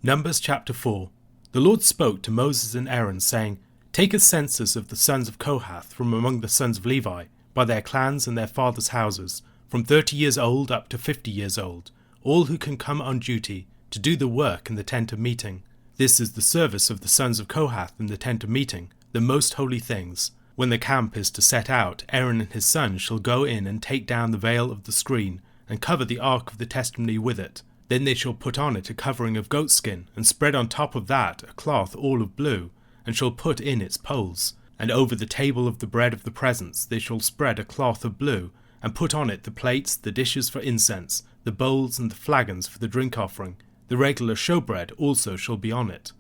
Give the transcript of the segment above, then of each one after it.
Numbers chapter 4. The Lord spoke to Moses and Aaron, saying, Take a census of the sons of Kohath from among the sons of Levi, by their clans and their fathers' houses, from 30 years old up to 50 years old, all who can come on duty to do the work in the tent of meeting. This is the service of the sons of Kohath in the tent of meeting, the most holy things. When the camp is to set out, Aaron and his sons shall go in and take down the veil of the screen, and cover the ark of the testimony with it. Then they shall put on it a covering of goatskin, and spread on top of that a cloth all of blue, and shall put in its poles. And over the table of the bread of the presence they shall spread a cloth of blue, and put on it the plates, the dishes for incense, the bowls and the flagons for the drink offering. The regular showbread also shall be on it.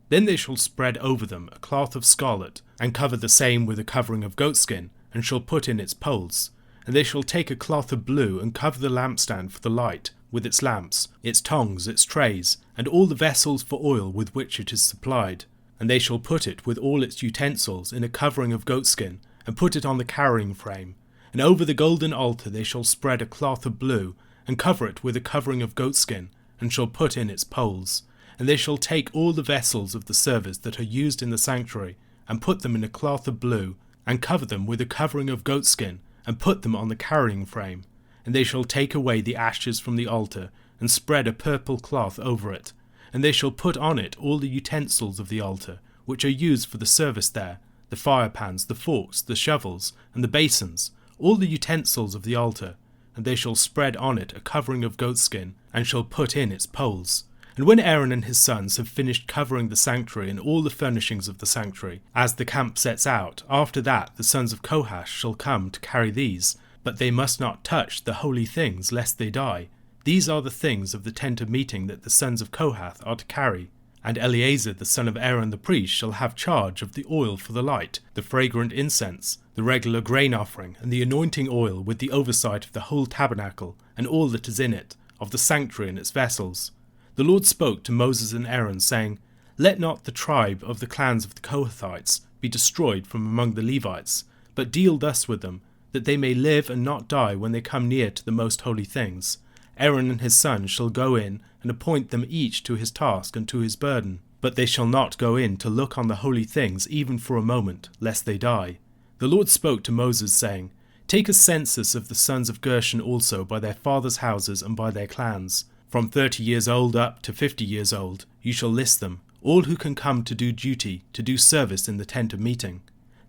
Then they shall spread over them a cloth of scarlet, and cover the same with a covering of goatskin, and shall put in its poles. And they shall take a cloth of blue, and cover the lampstand for the light, with its lamps, its tongs, its trays, and all the vessels for oil with which it is supplied. And they shall put it with all its utensils in a covering of goatskin, and put it on the carrying frame. And over the golden altar they shall spread a cloth of blue, and cover it with a covering of goatskin, and shall put in its poles. And they shall take all the vessels of the service that are used in the sanctuary, and put them in a cloth of blue, and cover them with a covering of goatskin, and put them on the carrying frame. And they shall take away the ashes from the altar, and spread a purple cloth over it. And they shall put on it all the utensils of the altar, which are used for the service there, the firepans, the forks, the shovels, and the basins, all the utensils of the altar. And they shall spread on it a covering of goatskin, and shall put in its poles. And when Aaron and his sons have finished covering the sanctuary and all the furnishings of the sanctuary, as the camp sets out, after that the sons of Kohath shall come to carry these, but they must not touch the holy things, lest they die. These are the things of the tent of meeting that the sons of Kohath are to carry. And Eleazar the son of Aaron the priest shall have charge of the oil for the light, the fragrant incense, the regular grain offering, and the anointing oil, with the oversight of the whole tabernacle, and all that is in it, of the sanctuary and its vessels. The Lord spoke to Moses and Aaron, saying, Let not the tribe of the clans of the Cohethites be destroyed from among the Levites, but deal thus with them, that they may live and not die when they come near to the most holy things. Aaron and his sons shall go in, and appoint them each to his task and to his burden. But they shall not go in to look on the holy things even for a moment, lest they die. The Lord spoke to Moses, saying, Take a census of the sons of Gershon also by their fathers' houses and by their clans. From 30 years old up to 50 years old, you shall list them, all who can come to do duty, to do service in the tent of meeting.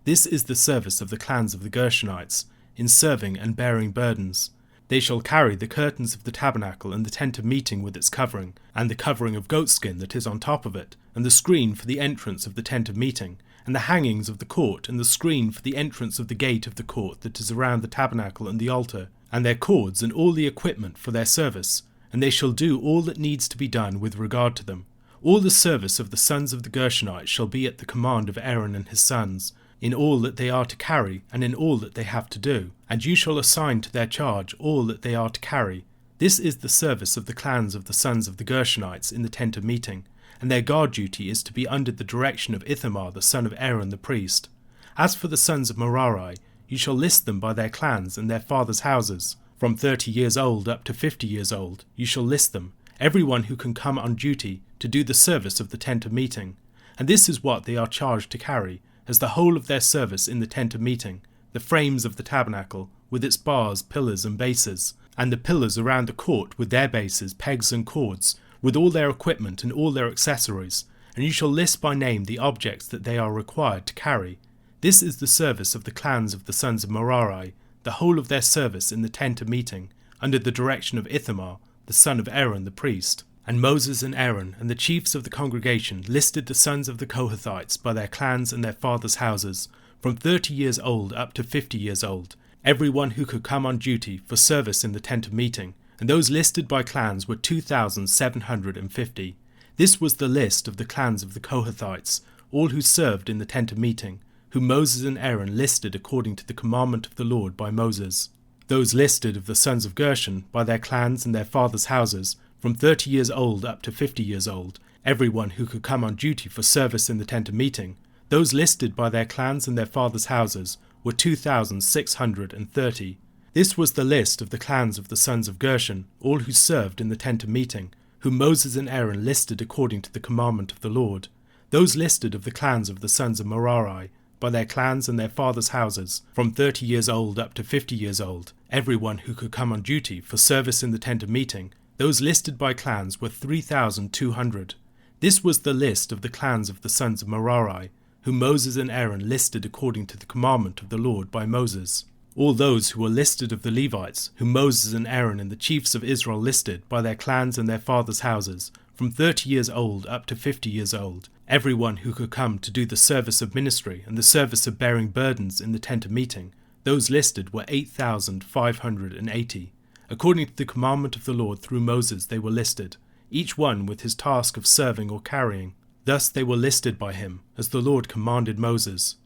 This is the service of the clans of the Gershonites, in serving and bearing burdens. They shall carry the curtains of the tabernacle and the tent of meeting with its covering, and the covering of goatskin that is on top of it, and the screen for the entrance of the tent of meeting, and the hangings of the court, and the screen for the entrance of the gate of the court that is around the tabernacle and the altar, and their cords and all the equipment for their service. And they shall do all that needs to be done with regard to them. All the service of the sons of the Gershonites shall be at the command of Aaron and his sons, in all that they are to carry, and in all that they have to do. And you shall assign to their charge all that they are to carry. This is the service of the clans of the sons of the Gershonites in the tent of meeting, and their guard duty is to be under the direction of Ithamar the son of Aaron the priest. As for the sons of Mararai, you shall list them by their clans and their fathers' houses. From 30 years old up to 50 years old, you shall list them, everyone who can come on duty to do the service of the tent of meeting. And this is what they are charged to carry, as the whole of their service in the tent of meeting, the frames of the tabernacle, with its bars, pillars, and bases, and the pillars around the court with their bases, pegs, and cords, with all their equipment and all their accessories. And you shall list by name the objects that they are required to carry. This is the service of the clans of the sons of Mararai, the whole of their service in the tent of meeting, under the direction of Ithamar, the son of Aaron the priest. And Moses and Aaron and the chiefs of the congregation listed the sons of the Cohethites by their clans and their fathers' houses, from 30 years old up to 50 years old, everyone who could come on duty for service in the tent of meeting, and those listed by clans were 2,750. This was the list of the clans of the Cohethites, all who served in the tent of meeting, whom Moses and Aaron listed according to the commandment of the Lord by Moses. Those listed of the sons of Gershon by their clans and their fathers' houses, from 30 years old up to 50 years old, everyone who could come on duty for service in the tent of meeting, those listed by their clans and their fathers' houses were 2,630. This was the list of the clans of the sons of Gershon, all who served in the tent of meeting, whom Moses and Aaron listed according to the commandment of the Lord, those listed of the clans of the sons of Mararai, by their clans and their fathers' houses, from 30 years old up to 50 years old, everyone who could come on duty for service in the tent of meeting, those listed by clans were 3,200. This was the list of the clans of the sons of Mararai, whom Moses and Aaron listed according to the commandment of the Lord by Moses. All those who were listed of the Levites, whom Moses and Aaron and the chiefs of Israel listed by their clans and their fathers' houses, from 30 years old up to 50 years old, everyone who could come to do the service of ministry and the service of bearing burdens in the tent of meeting, those listed were 8,580. According to the commandment of the Lord through Moses they were listed, each one with his task of serving or carrying. Thus they were listed by him, as the Lord commanded Moses.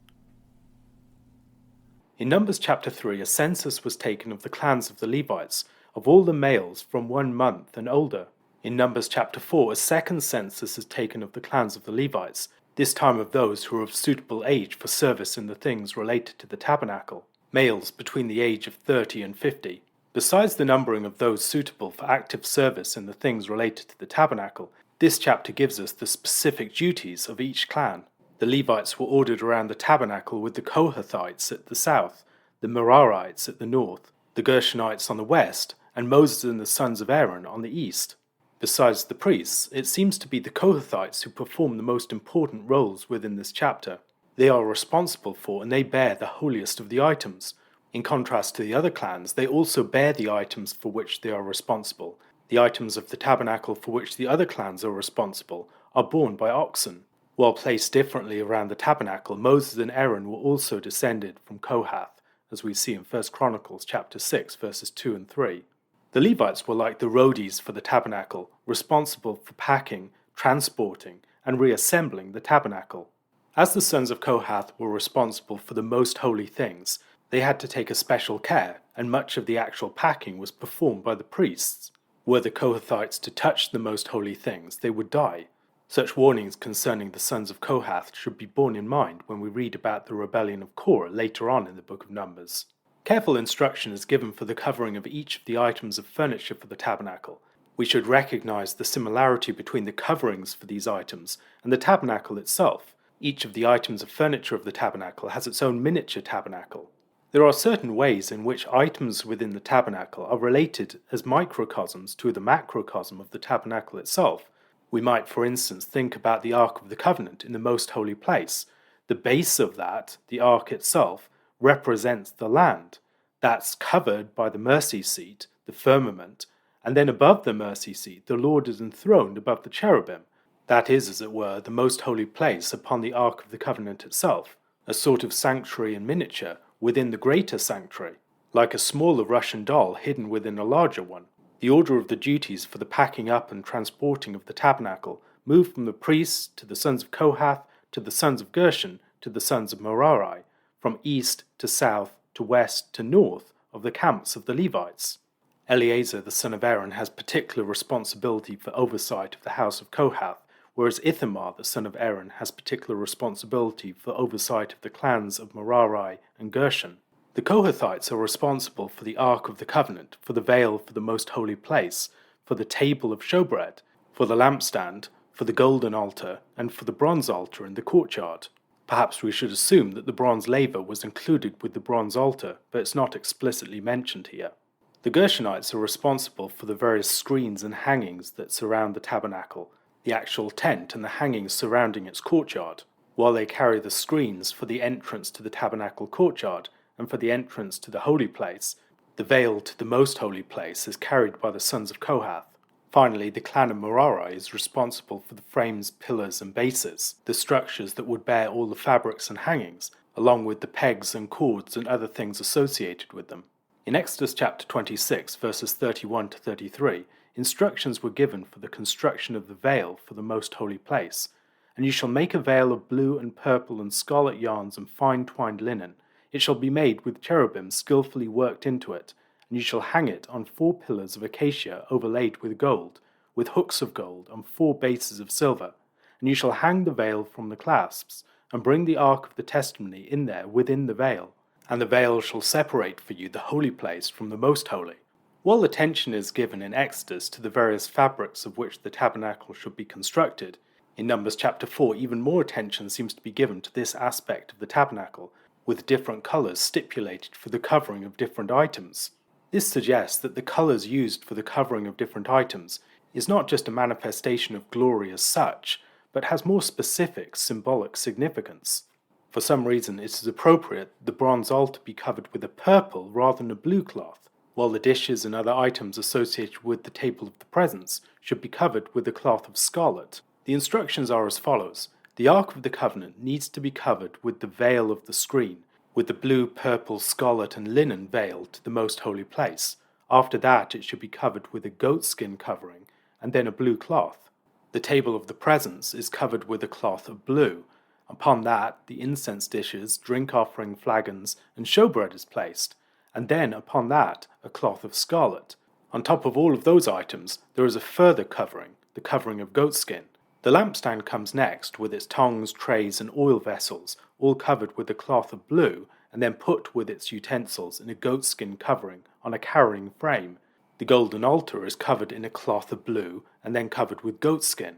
In Numbers chapter 3, a census was taken of the clans of the Levites, of all the males from 1 month and older. In Numbers chapter 4, a second census is taken of the clans of the Levites, this time of those who are of suitable age for service in the things related to the tabernacle, males between the age of 30 and 50. Besides the numbering of those suitable for active service in the things related to the tabernacle, this chapter gives us the specific duties of each clan. The Levites were ordered around the tabernacle with the Cohethites at the south, the Mararites at the north, the Gershonites on the west, and Moses and the sons of Aaron on the east. Besides the priests, it seems to be the Cohethites who perform the most important roles within this chapter. They are responsible for and they bear the holiest of the items. In contrast to the other clans, they also bear the items for which they are responsible. The items of the tabernacle for which the other clans are responsible are borne by oxen. While placed differently around the tabernacle, Moses and Aaron were also descended from Kohath, as we see in 1 Chronicles chapter 6, verses 2 and 3. The Levites were like the roadies for the tabernacle, responsible for packing, transporting, and reassembling the tabernacle. As the sons of Kohath were responsible for the most holy things, they had to take a special care, and much of the actual packing was performed by the priests. Were the Cohethites to touch the most holy things, they would die. Such warnings concerning the sons of Kohath should be borne in mind when we read about the rebellion of Korah later on in the book of Numbers. Careful instruction is given for the covering of each of the items of furniture for the tabernacle. We should recognize the similarity between the coverings for these items and the tabernacle itself. Each of the items of furniture of the tabernacle has its own miniature tabernacle. There are certain ways in which items within the tabernacle are related as microcosms to the macrocosm of the tabernacle itself. We might, for instance, think about the Ark of the Covenant in the most holy place. The base of that, the Ark itself, represents the land. That's covered by the mercy seat, the firmament, and then above the mercy seat the Lord is enthroned above the cherubim. That is, as it were, the most holy place upon the Ark of the Covenant itself, a sort of sanctuary in miniature within the greater sanctuary, like a smaller Russian doll hidden within a larger one. The order of the duties for the packing up and transporting of the tabernacle moved from the priests to the sons of Kohath to the sons of Gershon to the sons of Mararai, from east to south to west to north of the camps of the Levites. Eleazar the son of Aaron has particular responsibility for oversight of the house of Kohath, whereas Ithamar the son of Aaron has particular responsibility for oversight of the clans of Mararai and Gershon. The Cohethites are responsible for the Ark of the Covenant, for the veil for the most holy place, for the table of showbread, for the lampstand, for the golden altar, and for the bronze altar in the courtyard. Perhaps we should assume that the bronze laver was included with the bronze altar, but it's not explicitly mentioned here. The Gershonites are responsible for the various screens and hangings that surround the tabernacle, the actual tent and the hangings surrounding its courtyard, while they carry the screens for the entrance to the tabernacle courtyard and for the entrance to the holy place. The veil to the most holy place is carried by the sons of Kohath. Finally, the clan of Mararai is responsible for the frames, pillars, and bases, the structures that would bear all the fabrics and hangings, along with the pegs and cords and other things associated with them. In Exodus chapter 26, verses 31 to 33, instructions were given for the construction of the veil for the most holy place. And you shall make a veil of blue and purple and scarlet yarns and fine twined linen. It shall be made with cherubim skillfully worked into it, and you shall hang it on 4 pillars of acacia overlaid with gold, with hooks of gold on 4 bases of silver. And you shall hang the veil from the clasps, and bring the ark of the testimony in there within the veil. And the veil shall separate for you the holy place from the most holy. While attention is given in Exodus to the various fabrics of which the tabernacle should be constructed, in Numbers chapter 4 even more attention seems to be given to this aspect of the tabernacle, with different colours stipulated for the covering of different items. This suggests that the colours used for the covering of different items is not just a manifestation of glory as such, but has more specific symbolic significance. For some reason, it is appropriate that the bronze altar be covered with a purple rather than a blue cloth, while the dishes and other items associated with the table of the presence should be covered with a cloth of scarlet. The instructions are as follows. The Ark of the Covenant needs to be covered with the veil of the screen, with the blue, purple, scarlet and linen veil to the most holy place. After that it should be covered with a goatskin covering, and then a blue cloth. The table of the presence is covered with a cloth of blue. Upon that the incense dishes, drink offering flagons and showbread is placed, and then upon that a cloth of scarlet. On top of all of those items there is a further covering, the covering of goatskin. The lampstand comes next with its tongs, trays and oil vessels, all covered with a cloth of blue, and then put with its utensils in a goatskin covering on a carrying frame. The golden altar is covered in a cloth of blue and then covered with goatskin.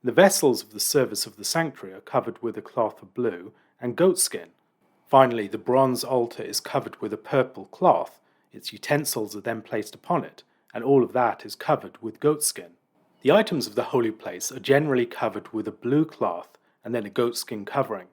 The vessels of the service of the sanctuary are covered with a cloth of blue and goatskin. Finally, the bronze altar is covered with a purple cloth, its utensils are then placed upon it, and all of that is covered with goatskin. The items of the holy place are generally covered with a blue cloth and then a goatskin covering.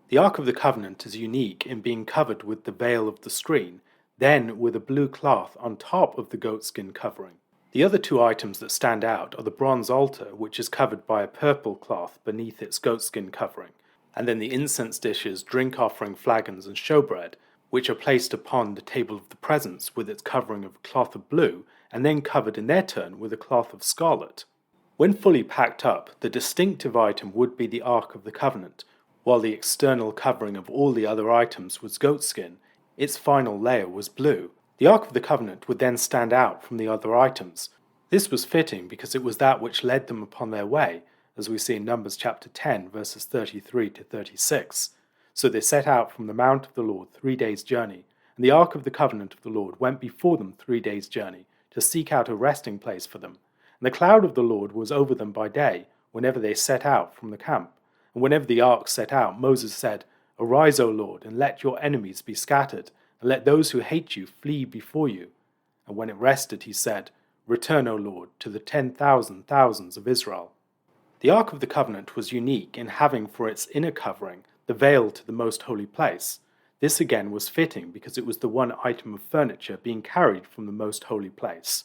The Ark of the Covenant is unique in being covered with the veil of the screen, then with a blue cloth on top of the goatskin covering. The other two items that stand out are the bronze altar, which is covered by a purple cloth beneath its goatskin covering, and then the incense dishes, drink offering flagons and showbread, which are placed upon the table of the presence with its covering of a cloth of blue, and then covered in their turn with a cloth of scarlet. When fully packed up, the distinctive item would be the Ark of the Covenant. While the external covering of all the other items was goatskin, its final layer was blue. The Ark of the Covenant would then stand out from the other items. This was fitting because it was that which led them upon their way, as we see in Numbers chapter 10, verses 33 to 36. So they set out from the mount of the Lord 3 days' journey, and the Ark of the Covenant of the Lord went before them 3 days' journey, to seek out a resting place for them. And the cloud of the Lord was over them by day, whenever they set out from the camp. And whenever the ark set out, Moses said, Arise, O Lord, and let your enemies be scattered, and let those who hate you flee before you. And when it rested, he said, Return, O Lord, to the 10,000 thousands of Israel. The Ark of the Covenant was unique in having for its inner covering the veil to the most holy place. This again was fitting because it was the one item of furniture being carried from the most holy place.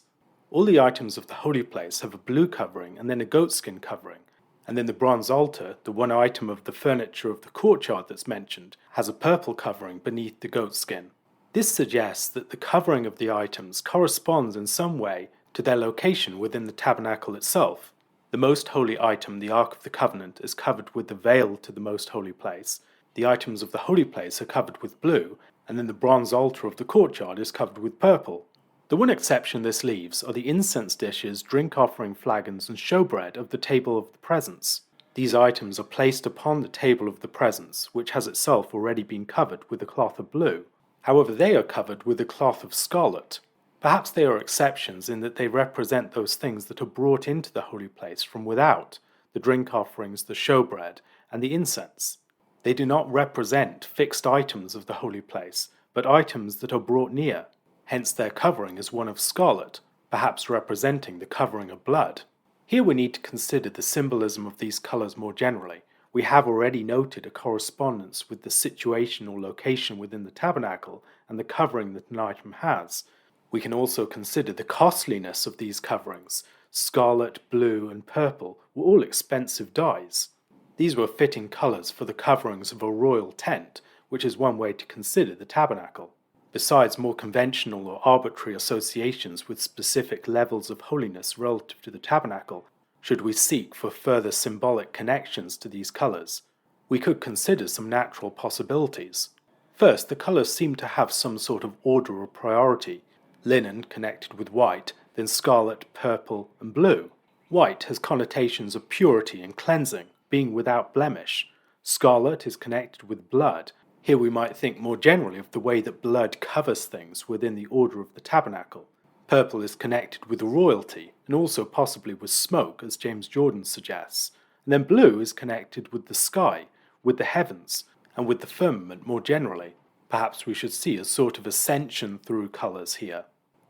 All the items of the holy place have a blue covering and then a goatskin covering, and then the bronze altar, the one item of the furniture of the courtyard that's mentioned, has a purple covering beneath the goatskin. This suggests that the covering of the items corresponds in some way to their location within the tabernacle itself. The most holy item, the Ark of the Covenant, is covered with the veil to the most holy place. The items of the holy place are covered with blue, and then the bronze altar of the courtyard is covered with purple. The one exception this leaves are the incense dishes, drink offering flagons, and showbread of the table of the presence. These items are placed upon the table of the presence, which has itself already been covered with a cloth of blue. However, they are covered with a cloth of scarlet. Perhaps they are exceptions in that they represent those things that are brought into the holy place from without, the drink offerings, the showbread, and the incense. They do not represent fixed items of the holy place, but items that are brought near. Hence their covering is one of scarlet, perhaps representing the covering of blood. Here we need to consider the symbolism of these colours more generally. We have already noted a correspondence with the situation or location within the tabernacle and the covering that an item has. We can also consider the costliness of these coverings. Scarlet, blue, and purple were all expensive dyes. These were fitting colours for the coverings of a royal tent, which is one way to consider the tabernacle. Besides more conventional or arbitrary associations with specific levels of holiness relative to the tabernacle, should we seek for further symbolic connections to these colours, we could consider some natural possibilities. First, the colours seem to have some sort of order or priority. Linen connected with white, then scarlet, purple, and blue. White has connotations of purity and cleansing, being without blemish. Scarlet is connected with blood. Here we might think more generally of the way that blood covers things within the order of the tabernacle. Purple is connected with royalty and also possibly with smoke, as James Jordan suggests. And then blue is connected with the sky, with the heavens, and with the firmament more generally. Perhaps we should see a sort of ascension through colours here.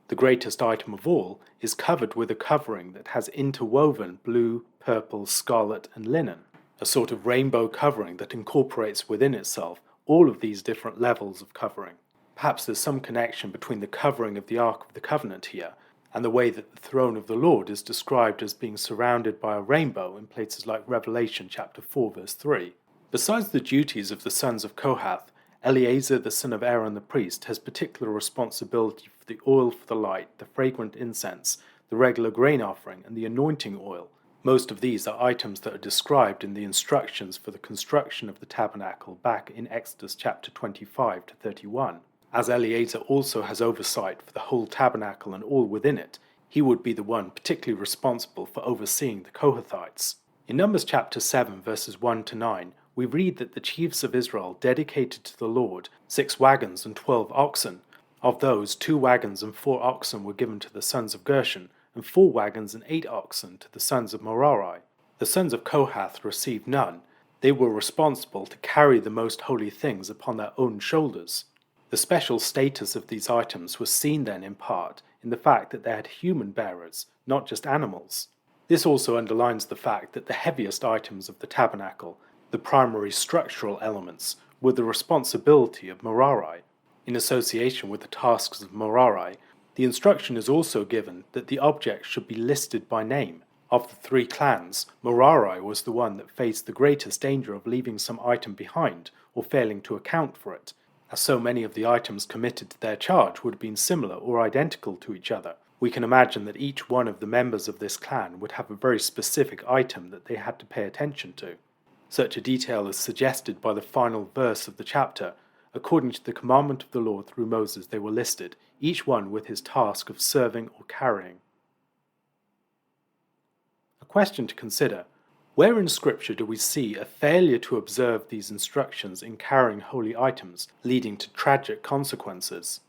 The greatest item of all is covered with a covering that has interwoven blue, purple, scarlet, and linen, a sort of rainbow covering that incorporates within itself all of these different levels of covering. Perhaps there's some connection between the covering of the Ark of the Covenant here and the way that the throne of the Lord is described as being surrounded by a rainbow in places like Revelation chapter 4 verse 3. Besides the duties of the sons of Kohath, Eleazar the son of Aaron the priest has particular responsibility for the oil for the light, the fragrant incense, the regular grain offering, and the anointing oil. Most of these are items that are described in the instructions for the construction of the tabernacle back in Exodus chapter 25 to 31. As Eleazar also has oversight for the whole tabernacle and all within it, he would be the one particularly responsible for overseeing the Cohethites. In Numbers chapter 7 verses 1 to 9, we read that the chiefs of Israel dedicated to the Lord 6 wagons and 12 oxen. Of those, 2 wagons and 4 oxen were given to the sons of Gershon, and 4 wagons and 8 oxen to the sons of Mararai. The sons of Kohath received none. They were responsible to carry the most holy things upon their own shoulders. The special status of these items was seen then in part in the fact that they had human bearers, not just animals. This also underlines the fact that the heaviest items of the tabernacle, the primary structural elements, were the responsibility of Mararai. In association with the tasks of Mararai, the instruction is also given that the objects should be listed by name. Of the 3 clans, Mararai was the one that faced the greatest danger of leaving some item behind or failing to account for it, as so many of the items committed to their charge would have been similar or identical to each other. We can imagine that each one of the members of this clan would have a very specific item that they had to pay attention to. Such a detail is suggested by the final verse of the chapter. According to the commandment of the Lord through Moses they were listed, each one with his task of serving or carrying. A question to consider: where in Scripture do we see a failure to observe these instructions in carrying holy items, leading to tragic consequences?